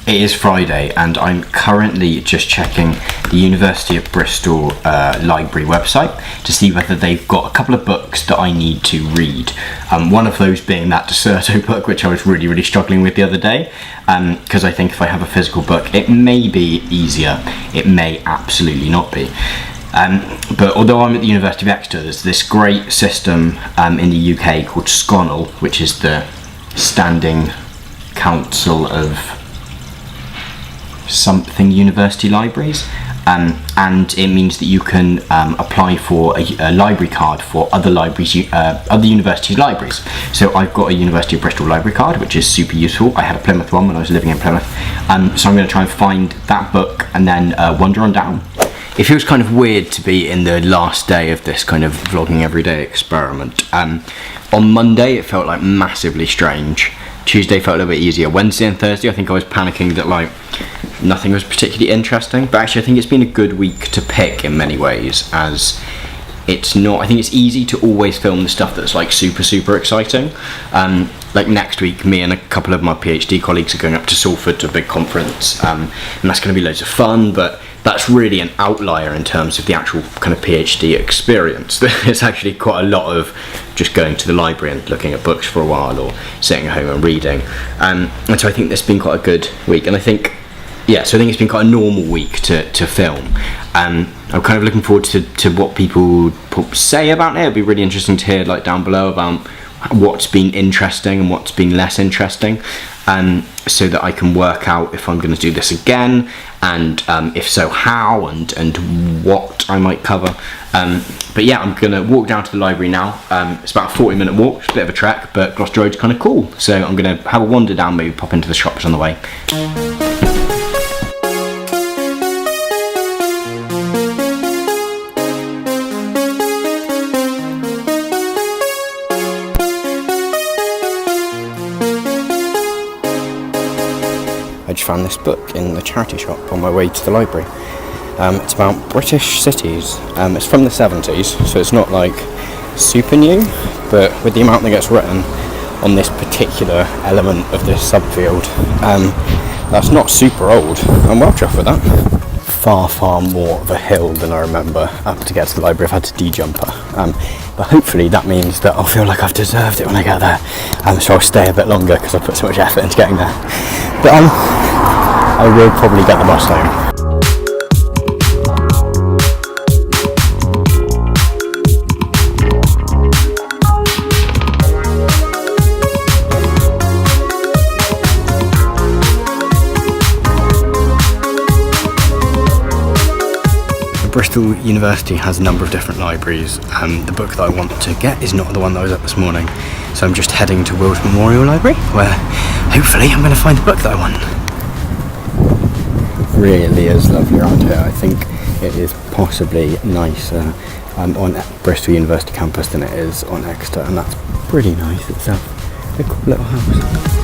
It is Friday, and I'm currently just checking the University of Bristol library website to see whether they've got a couple of books that I need to read. One of those being that Deserto book, which I was really struggling with the other day, because I think if I have a physical book, it may be easier. It may absolutely not be. But although I'm at the University of Exeter, there's this great system in the UK called SCONL, which is the Standing Council of something university libraries, and it means that you can apply for a library card for other libraries, other university libraries. So I've got a University of Bristol library card, which is super useful. I had a Plymouth one when I was living in Plymouth, so I'm going to try and find that book and then wander on down. It feels kind of weird to be in the last day of this kind of vlogging everyday experiment. On Monday it felt like massively strange. Tuesday felt a little bit easier. Wednesday and Thursday I think I was panicking that like nothing was particularly interesting, but actually I think it's been a good week to pick in many ways, as it's not, I think it's easy to always film the stuff that's like super exciting. Like next week, me and a couple of my PhD colleagues are going up to Salford to a big conference, and that's going to be loads of fun, but that's really an outlier in terms of the actual kind of PhD experience. There's actually quite a lot of just going to the library and looking at books for a while, or sitting at home and reading, and so I think this has been quite a good week, and I think it's been quite a normal week to film. I'm kind of looking forward to what people say about it. It'll be really interesting to hear like down below about what's been interesting and what's been less interesting, so that I can work out if I'm going to do this again, and if so how, and what I might cover. But yeah, I'm going to walk down to the library now. It's about a 40-minute walk, it's a bit of a trek, but Gloucester Road's kind of cool, so I'm going to have a wander down, maybe pop into the shops on the way. I just found this book in the charity shop on my way to the library. It's about British cities. It's from the 70s, so it's not like super new, but with the amount that gets written on this particular element of this subfield, that's not super old. I'm well chuffed with that. Far more of a hill than I remember up to get to the library. I've had to de-jumper, but hopefully that means that I'll feel like I've deserved it when I get there, so I'll stay a bit longer because I put so much effort into getting there. But I will probably get the bus home. Bristol University has a number of different libraries. The book that I want to get is not the one that I was at this morning, so I'm just heading to Wills Memorial Library, where hopefully I'm going to find the book that I want. Really is lovely around here. I think it is possibly nicer on Bristol University campus than it is on Exeter, and that's pretty nice itself. A cool little house.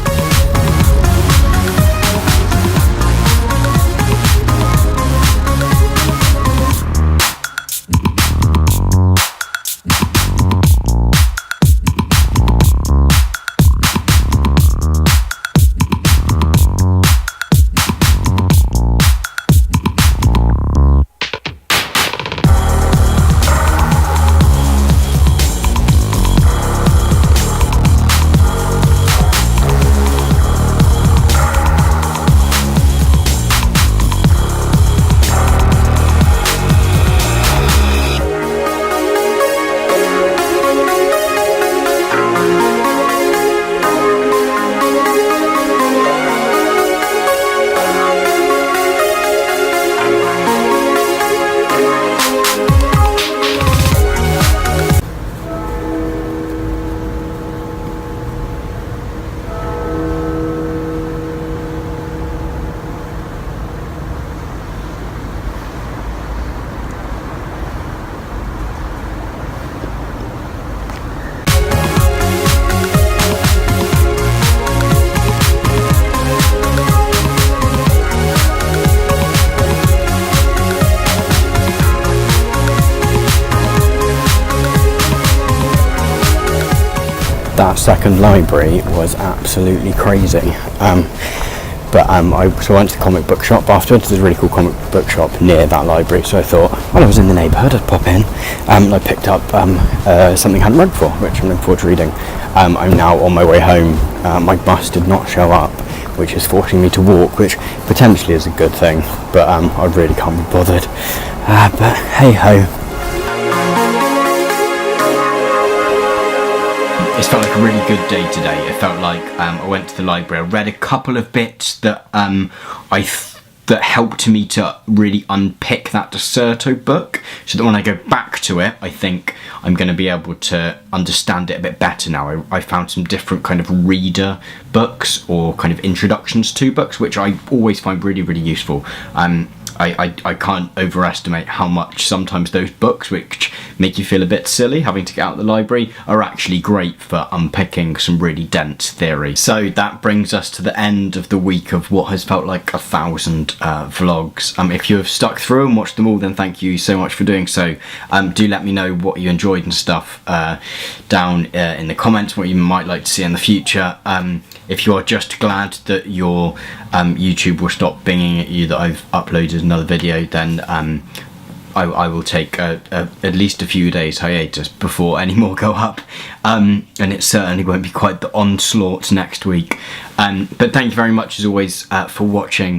That second library was absolutely crazy. But so I went to the comic book shop afterwards. There's a really cool comic book shop near that library, so I thought, while I was in the neighbourhood, I'd pop in. And I picked up something I hadn't read before, which I'm looking forward to reading. I'm now on my way home. My bus did not show up, which is forcing me to walk, which potentially is a good thing, but I really can't be bothered. But hey ho. It's felt like a really good day today. It felt like I went to the library. I read a couple of bits that that helped me to really unpick that Deserto book, so that when I go back to it, I think I'm going to be able to understand it a bit better now. I found some different kind of reader books or kind of introductions to books, which I always find really, really useful. I can't overestimate how much sometimes those books, which make you feel a bit silly having to get out of the library, are actually great for unpicking some really dense theory. So that brings us to the end of the week of what has felt like 1,000 vlogs. If you have stuck through and watched them all, then thank you so much for doing so. Do let me know what you enjoyed and stuff down in the comments, what you might like to see in the future. If you are just glad that your YouTube will stop binging at you that I've uploaded another video, then I will take at least a few days hiatus before any more go up, and it certainly won't be quite the onslaught next week. But thank you very much as always for watching.